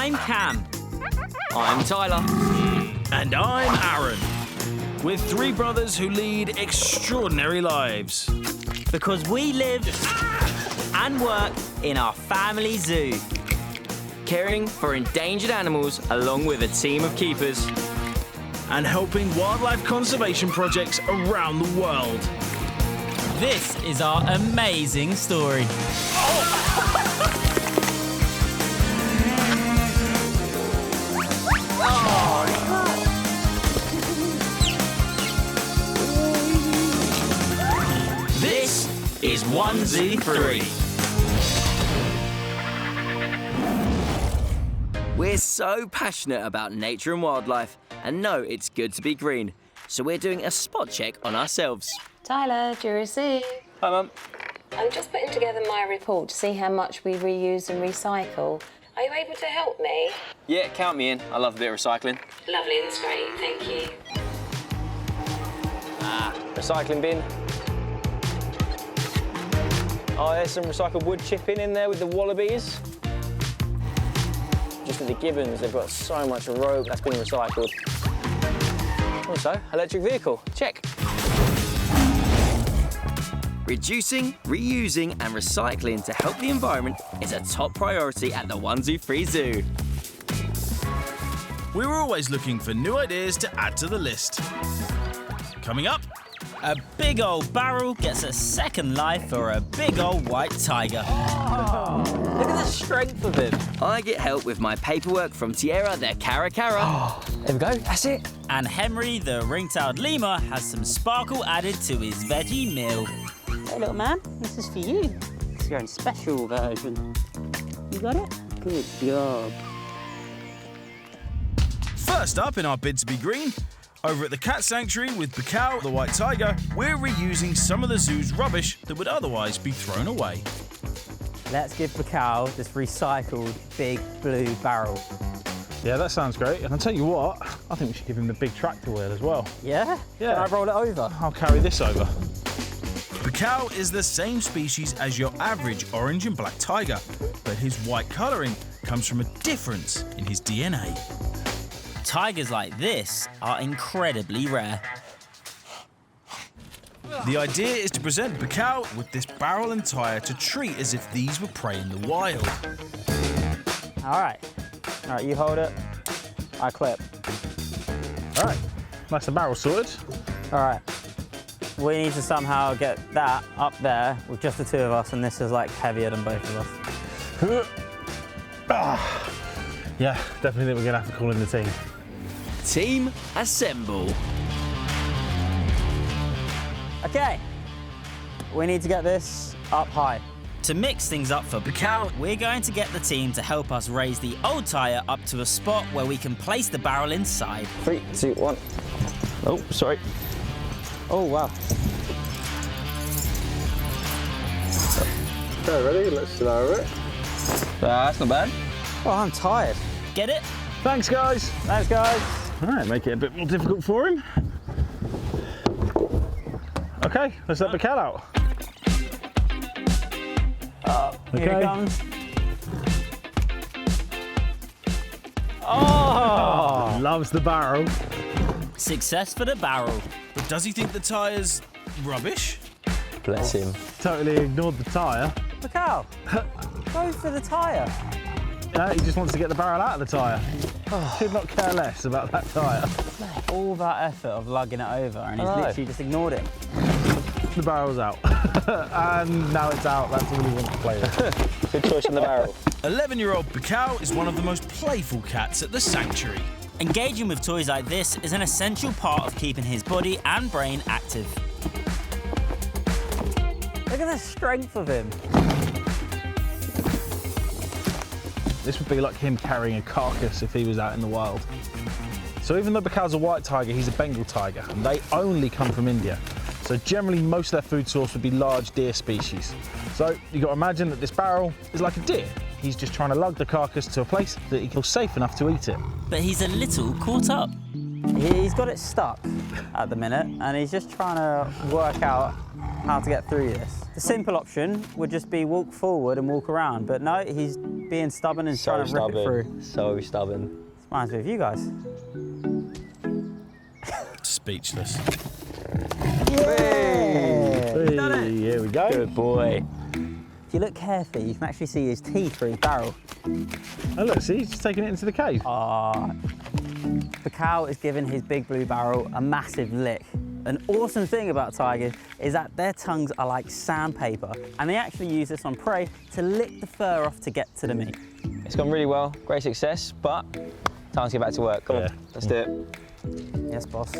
I'm Cam. I'm Tyler. And I'm Aaron. We're three brothers who lead extraordinary lives. Because we live and work in our family zoo. Caring for endangered animals along with a team of keepers. And helping wildlife conservation projects around the world. This is our amazing story. This is 1Z3. We're so passionate about nature and wildlife and know it's good to be green. So we're doing a spot check on ourselves. Tyler, Jury. Hi, Mum. I'm just putting together my report to see how much we reuse and recycle. Are you able to help me? Yeah, count me in. I love a bit of recycling. Lovely, that's great, thank you. Recycling bin. Oh, there's some recycled wood chipping in there with the wallabies. Just with the gibbons, they've got so much rope that's been recycled. Also, electric vehicle, check. Reducing, reusing and recycling to help the environment is a top priority at the 1Z3 Zoo. We're always looking for new ideas to add to the list. Coming up, A big old barrel gets a second life for a big old white tiger. Look at the strength of him. I get help with my paperwork from Tierra the Caracara. There we go, that's it. And Henry, the ring-tailed lemur, has some sparkle added to his veggie meal. Hey, little man, this is for you. It's your own special version. You got it? Good job. first up in our bid to be green, over at the cat sanctuary with Baikal, the white tiger, we're reusing some of the zoo's rubbish that would otherwise be thrown away. Let's give Baikal this recycled big blue barrel. Yeah, that sounds great. And I'll tell you what, I think we should give him the big tractor wheel as well. Yeah? Yeah. Can I roll it over? I'll carry this over. Baikal is the same species as your average orange and black tiger, but his white colouring comes from a difference in his DNA. Tigers like this are incredibly rare. The idea is to present Baikal with this barrel and tyre to treat as if these were prey in the wild. All right, you hold it. I clip. All right, that's the barrel sorted. All right. We need to somehow get that up there with just the two of us, and this is like heavier than both of us. Yeah, definitely think we're gonna have to call in the team. Team assemble. Okay, we need to get this up high. To mix things up for Baikal, we're going to get the team to help us raise the old tyre up to a spot where we can place the barrel inside. 3, 2, 1. Oh, sorry. Oh, wow. Okay, ready? Let's lower it. That's not bad. Oh, I'm tired. Get it? Thanks, guys. Thanks, guys. All right, make it a bit more difficult for him. Okay, let's let Baikal out. Here it comes. Oh! Loves the barrel. Success for the barrel. But does he think the tyre's rubbish? Bless him. Totally ignored the tyre. Baikal, go for the tyre. He just wants to get the barrel out of the tyre. Could not care less about that tyre. All that effort of lugging it over, and he's literally just ignored it. The barrel's out. And now it's out, that's all he wants to play with. Good choice on the barrel. 11-year-old Baikal is one of the most playful cats at the sanctuary. Engaging with toys like this is an essential part of keeping his body and brain active. Look at the strength of him. This would be like him carrying a carcass if he was out in the wild. So even though Baikal's a white tiger, he's a Bengal tiger, and they only come from India. So generally most of their food source would be large deer species. So you've got to imagine that this barrel is like a deer. He's just trying to lug the carcass to a place that he feels safe enough to eat it. But he's a little caught up. He's got it stuck at the minute, and he's just trying to work out how to get through this. The simple option would just be walk forward and walk around, but no, he's being stubborn and trying to rip it through. So stubborn. Reminds me of you guys. Speechless. Hey, Done it. here we go. Good boy. If you look carefully, you can actually see his teeth through his barrel. Oh look, see, he's just taking it into the cave. The cow is giving his big blue barrel a massive lick. An awesome thing about tigers is that their tongues are like sandpaper, and they actually use this on prey to lick the fur off to get to the meat. It's gone really well. Great success, but time to get back to work. Come on, let's do it. Yes, boss.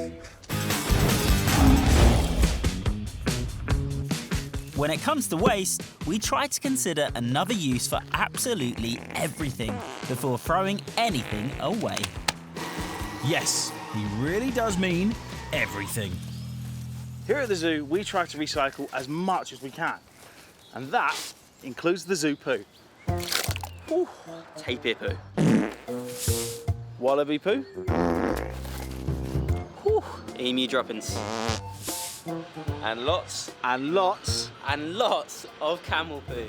When it comes to waste, we try to consider another use for absolutely everything before throwing anything away. Yes, he really does mean everything. Here at the zoo, we try to recycle as much as we can. And that includes the zoo poo. Ooh, tapir poo. Wallaby poo. Ooh, emu droppings. And lots And lots. and lots of camel poo.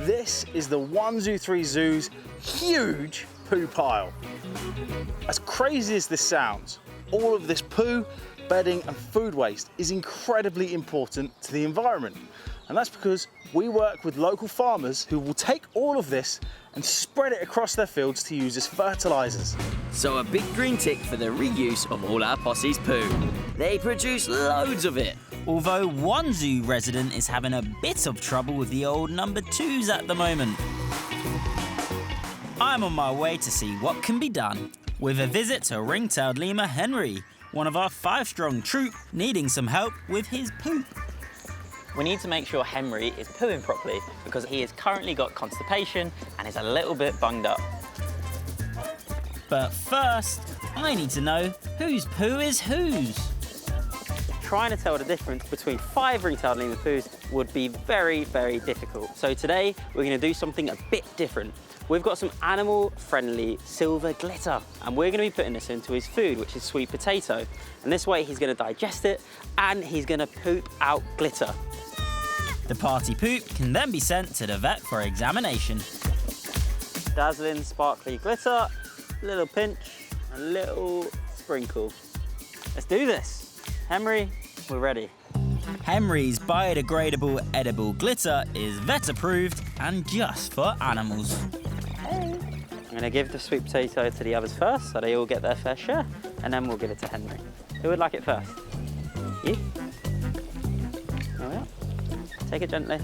This is the 123 Zoo's huge poo pile. As crazy as this sounds, all of this poo, bedding and food waste is incredibly important to the environment. And that's because we work with local farmers who will take all of this and spread it across their fields to use as fertilisers. So a big green tick for the reuse of all our posse's poo. They produce loads of it. Although one zoo resident is having a bit of trouble with the old number 2s at the moment. I'm on my way to see what can be done, with a visit to ring-tailed lemur Henry, one of our 5-strong troop needing some help with his poop. We need to make sure Henry is pooing properly because he has currently got constipation and is a little bit bunged up. But first, I need to know whose poo is whose. Trying to tell the difference between 5 ring-tailed lemur poos would be very, very difficult. So today, we're going to do something a bit different. We've got some animal-friendly silver glitter, and we're going to be putting this into his food, which is sweet potato. And this way, he's going to digest it, and he's going to poop out glitter. The party poop can then be sent to the vet for examination. Dazzling, sparkly glitter, a little pinch, a little sprinkle. Let's do this. Henry, we're ready. Henry's biodegradable edible glitter is vet approved and just for animals. I'm going to give the sweet potato to the others first, so they all get their fair share, and then we'll give it to Henry. Who would like it first? You? There we are. Take it gently.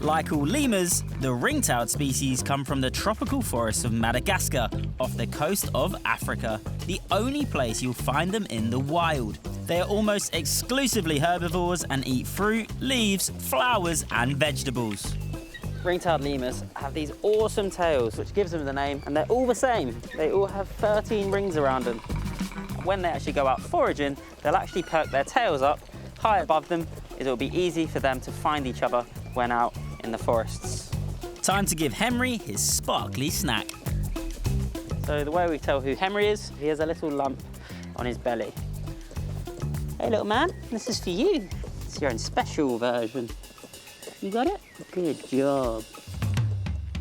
Like all lemurs, the ring-tailed species come from the tropical forests of Madagascar, off the coast of Africa, the only place you'll find them in the wild. They are almost exclusively herbivores and eat fruit, leaves, flowers and vegetables. Ring-tailed lemurs have these awesome tails, which gives them the name, and they're all the same. They all have 13 rings around them. When they actually go out foraging, they'll actually perk their tails up high above them, as it'll be easy for them to find each other when out in the forests. Time to give Henry his sparkly snack. So the way we tell who Henry is, he has a little lump on his belly. Hey little man, this is for you. It's your own special version. You got it? Good job.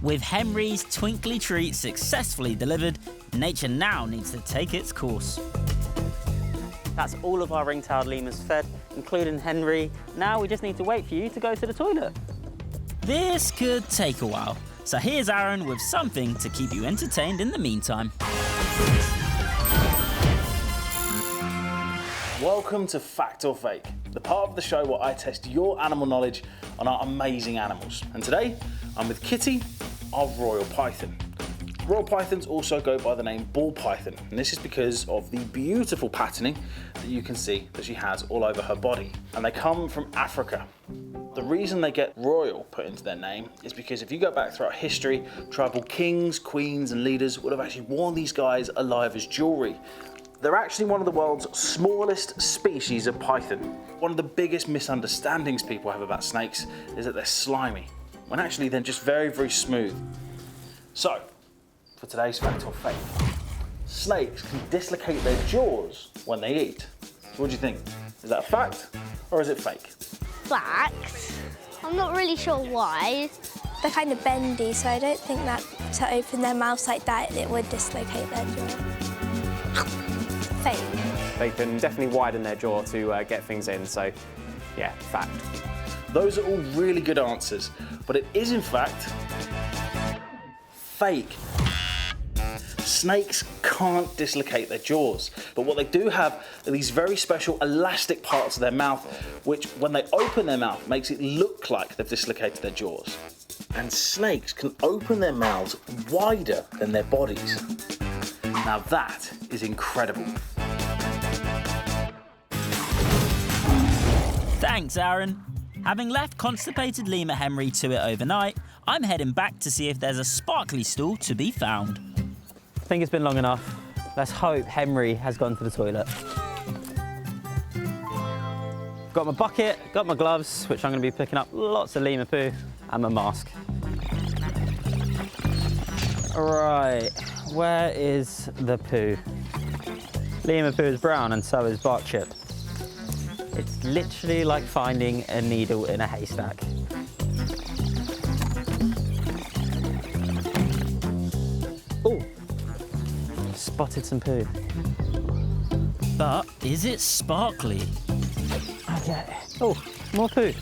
With Henry's twinkly treat successfully delivered, nature now needs to take its course. That's all of our ring-tailed lemurs fed, including Henry. Now we just need to wait for you to go to the toilet. This could take a while, so here's Aaron with something to keep you entertained in the meantime. Welcome to Fact or Fake, the part of the show where I test your animal knowledge on our amazing animals. And today, I'm with Kitty, our royal python. Royal pythons also go by the name ball python, and this is because of the beautiful patterning that you can see that she has all over her body. And they come from Africa. The reason they get royal put into their name is because if you go back throughout history, tribal kings, queens and leaders would have actually worn these guys alive as jewellery. They're actually one of the world's smallest species of python. One of the biggest misunderstandings people have about snakes is that they're slimy, when actually they're just very, very smooth. So, for today's Fact or Fake, snakes can dislocate their jaws when they eat. So what do you think? Is that a fact or is it fake? Fact. I'm not really sure why. They're kind of bendy, so I don't think that to open their mouths like that, it would dislocate their jaw. Fake. They can definitely widen their jaw to get things in, so yeah, fact. Those are all really good answers, but it is in fact fake. Snakes can't dislocate their jaws, but what they do have are these very special elastic parts of their mouth, which when they open their mouth makes it look like they've dislocated their jaws. And snakes can open their mouths wider than their bodies. Now that is incredible. Thanks, Aaron. Having left constipated lemur Henry to it overnight, I'm heading back to see if there's a sparkly stool to be found. I think it's been long enough. Let's hope Henry has gone to the toilet. Got my bucket, got my gloves, which I'm going to be picking up lots of lemur poo, and my mask. Right, where is the poo? Lemur poo is brown and so is bark chip. It's literally like finding a needle in a haystack. Oh, spotted some poo. But is it sparkly? Okay. Oh, more poo.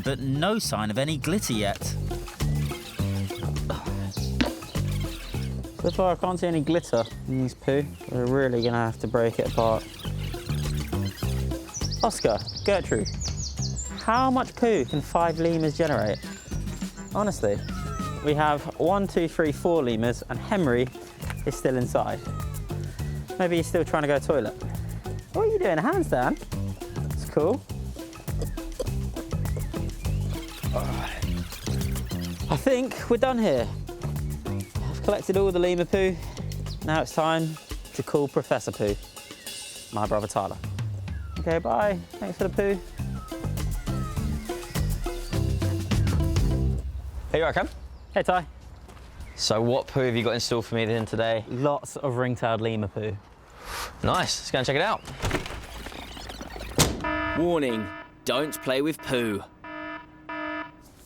But no sign of any glitter yet. So far I can't see any glitter in this poo. We're really gonna have to break it apart. Oscar, Gertrude, how much poo can 5 lemurs generate? Honestly, we have 1, 2, 3, 4 lemurs and Henry is still inside. Maybe he's still trying to go to the toilet. What are you doing, a handstand? It's cool. I think we're done here. I've collected all the lemur poo. Now it's time to call Professor Poo, my brother Tyler. Okay, bye. Thanks for the poo. Here I come. Hey, Ty. So what poo have you got in store for me then today? Lots of ring-tailed lemur poo. Nice, let's go and check it out. Warning, don't play with poo.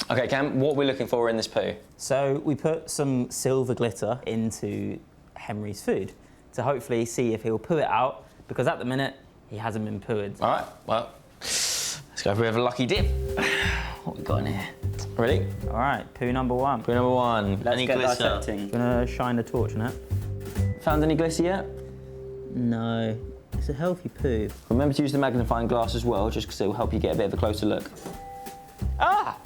Okay, Cam, what are we looking for in this poo? So we put some silver glitter into Henry's food to hopefully see if he'll poo it out, because at the minute, he hasn't been pooed. All right, well, let's go for a bit of a lucky dip. What we got in here? Ready? All right, poo number 1. Poo number 1. Let's any get glitter? dissecting. Gonna shine the torch on it. Found any glitter yet? No, it's a healthy poo. Remember to use the magnifying glass as well, just because it will help you get a bit of a closer look. Ah!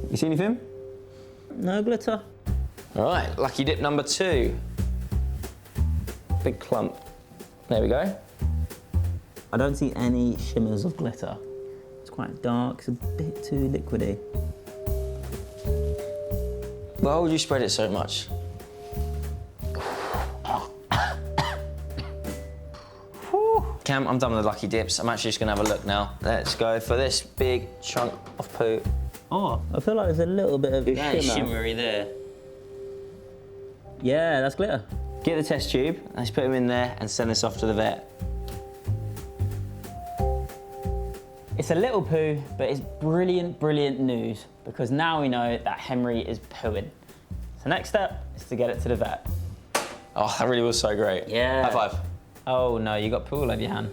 You see anything? No glitter. All right, lucky dip number 2. Big clump. There we go. I don't see any shimmers of glitter. It's quite dark, it's a bit too liquidy. Why would you spread it so much? Cam, I'm done with the lucky dips. I'm actually just gonna have a look now. Let's go for this big chunk of poo. Oh, I feel like there's a little bit of shimmer. Shimmery there. Yeah, that's glitter. Get the test tube, let's put him in there and send this off to the vet. It's a little poo, but it's brilliant, brilliant news, because now we know that Henry is pooing. So next step is to get it to the vet. Oh, that really was so great. Yeah. High five. Oh no, you got poo all over your hand.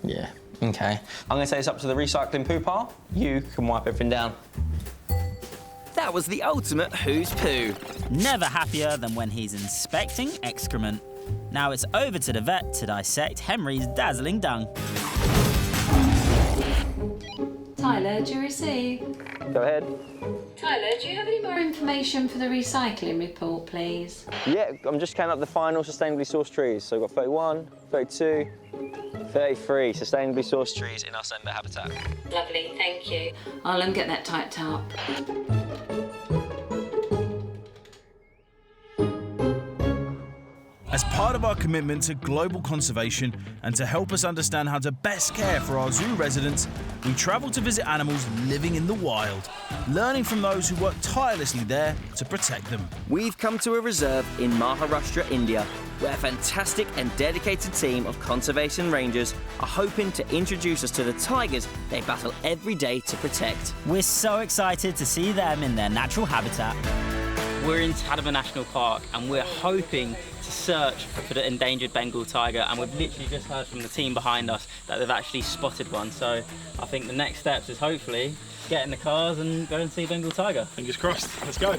Yeah, okay. I'm gonna take this up to the recycling poo pile. You can wipe everything down. That was the ultimate Who's Poo. Never happier than when he's inspecting excrement. Now it's over to the vet to dissect Henry's dazzling dung. Tyler, do you receive? Go ahead. Tyler, do you have any more information for the recycling report, please? Yeah, I'm just counting up the final sustainably sourced trees. So we've got 31, 32, 33 sustainably sourced trees in our sender habitat. Lovely, thank you. I'll get that typed up. As part of our commitment to global conservation and to help us understand how to best care for our zoo residents, we travel to visit animals living in the wild, learning from those who work tirelessly there to protect them. We've come to a reserve in Maharashtra, India, where a fantastic and dedicated team of conservation rangers are hoping to introduce us to the tigers they battle every day to protect. We're so excited to see them in their natural habitat. We're in Tadama National Park and we're hoping to search for the endangered Bengal tiger, and we've literally just heard from the team behind us that they've actually spotted one. So I think the next steps is hopefully get in the cars and go and see Bengal tiger. Fingers crossed, let's go.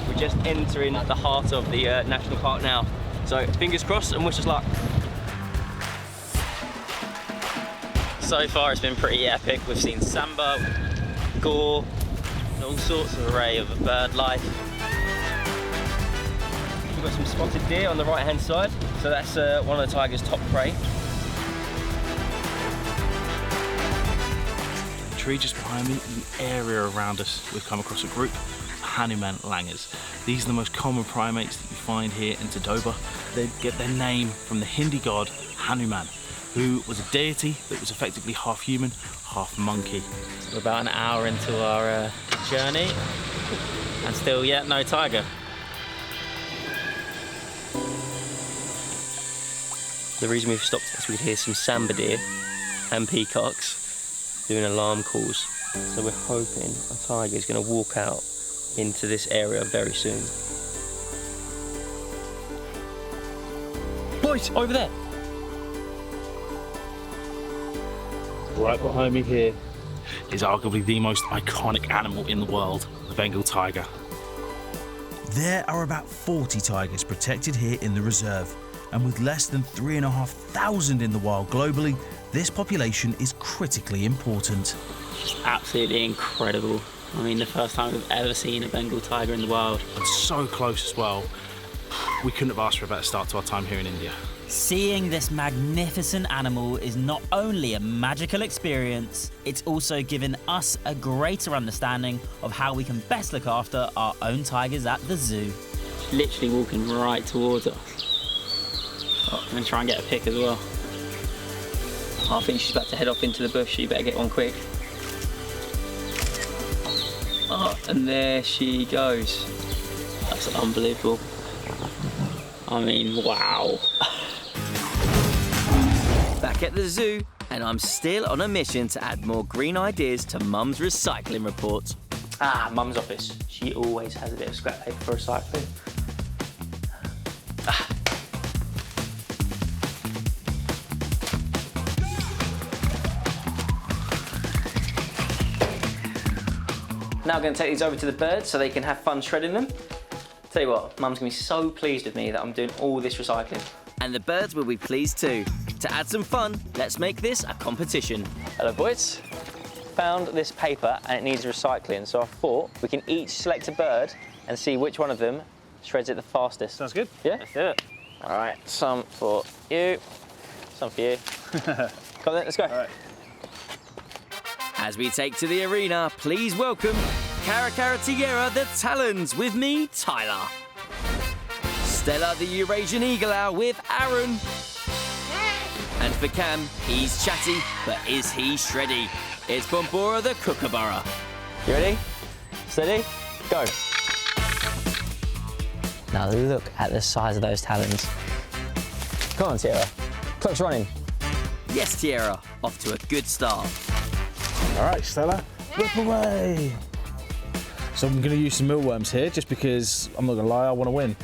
We're just entering the heart of the national park now. So fingers crossed and wish us luck. So far it's been pretty epic. We've seen samba, gore, all sorts of array of bird life. We've got some spotted deer on the right hand side, so that's one of the tiger's top prey. The tree just behind me, the area around us, we've come across a group of Hanuman langurs. These are the most common primates that you find here in Tadoba. They get their name from the Hindi god Hanuman, who was a deity that was effectively half human, half monkey. We're about an hour into our journey and still yet no tiger. The reason we've stopped is we'd hear some samba deer and peacocks doing alarm calls. So we're hoping a tiger is going to walk out into this area very soon. Boys, over there! Right behind me here is arguably the most iconic animal in the world, the Bengal tiger. There are about 40 tigers protected here in the reserve, and with less than 3,500 in the wild globally, this population is critically important. It's absolutely incredible. I mean, the first time we've ever seen a Bengal tiger in the wild. And so close as well. We couldn't have asked for a better start to our time here in India. Seeing this magnificent animal is not only a magical experience, it's also given us a greater understanding of how we can best look after our own tigers at the zoo. Literally walking right towards us. Oh, I'm going to try and get a pic as well. I think she's about to head off into the bush, so you better get one quick. Oh, and there she goes. That's unbelievable. I mean, wow. Back at the zoo, and I'm still on a mission to add more green ideas to Mum's recycling report. Ah, Mum's office. She always has a bit of scrap paper for recycling. Now I'm going to take these over to the birds so they can have fun shredding them. Tell you what, Mum's going to be so pleased with me that I'm doing all this recycling. And the birds will be pleased too. To add some fun, let's make this a competition. Hello boys. Found this paper and it needs recycling, so I thought we can each select a bird and see which one of them shreds it the fastest. Sounds good. Yeah? Let's do it. All right, some for you, some for you. Come on then, let's go. All right. As we take to the arena, please welcome Cara Tierra the Talons with me, Tyler. Stella the Eurasian Eagle Owl with Aaron. And for Cam, he's chatty, but is he shreddy? It's Bombora the Kookaburra. You ready? Steady, go. Now look at the size of those talons. Come on, Tierra. Clock's running. Yes, Tierra, off to a good start. All right, Stella, whip away. So I'm going to use some mealworms here, just because, I'm not going to lie, I want to win.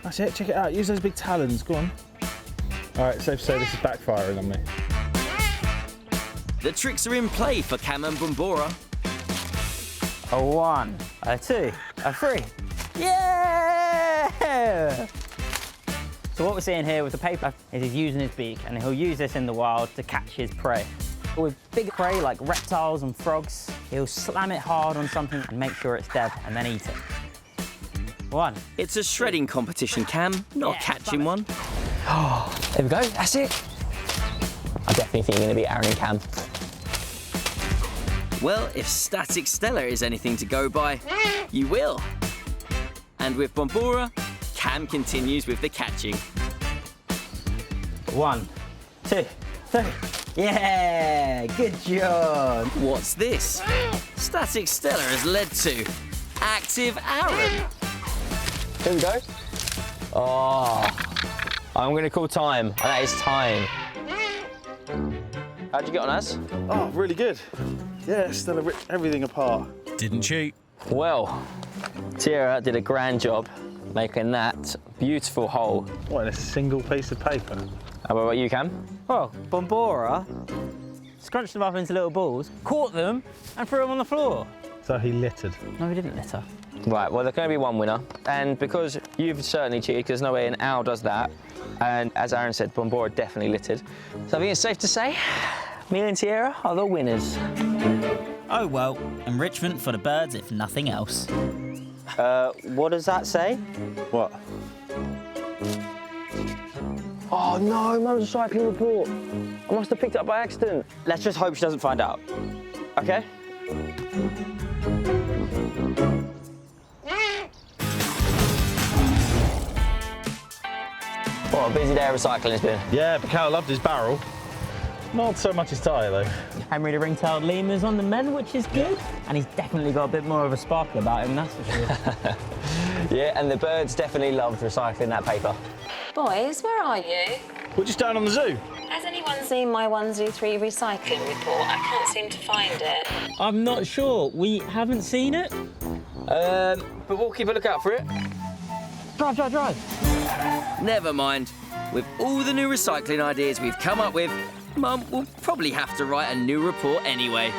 That's it, check it out. Use those big talons, go on. All right, safe to say this is backfiring on me. The tricks are in play for Cam and Bombora. A 1, a 2, a 3. Yeah! So what we're seeing here with the paper is he's using his beak, and he'll use this in the wild to catch his prey. With big prey like reptiles and frogs, he'll slam it hard on something and make sure it's dead and then eat it. 1. It's a shredding competition, Cam, not catching one. Oh, there we go, that's it. I definitely think you're going to beat Aaron and Cam. Well, if Static Stella is anything to go by, you will. And with Bombora, Cam continues with the catching. 1, 2, 3. Yeah, good job. What's this? Static Stella has led to Active Aaron. Here we go. Oh, I'm going to call time, and that is time. How'd you get on, Az? Oh, really good. Yeah, Stella ripped everything apart. Didn't cheat. Well, Tiara did a grand job making that beautiful hole. What, in a single piece of paper? How about you, Cam? Well, Bombora scrunched them up into little balls, caught them, and threw them on the floor. So he littered. No, he didn't litter. Right, well, there's going to be one winner. And because you've certainly cheated, because no way an owl does that, and as Aaron said, Bombora definitely littered. So I think it's safe to say, me and Tiara are the winners. Oh well, enrichment for the birds if nothing else. What does that say? What? Oh no, Mum's recycling report. I must have picked it up by accident. Let's just hope she doesn't find out. Okay. What a busy day of recycling it's been. Yeah, Baikal loved his barrel. Not so much his tyre, though. Henry the ring-tailed lemur's on the mend, which is good. And he's definitely got a bit more of a sparkle about him, that's for sure. Yeah, and the birds definitely loved recycling that paper. Boys, where are you? We're just down on the zoo. Has anyone seen my S03E16 recycling report? I can't seem to find it. I'm not sure. We haven't seen it. But we'll keep a lookout for it. Drive. Never mind. With all the new recycling ideas we've come up with, Mum will probably have to write a new report anyway.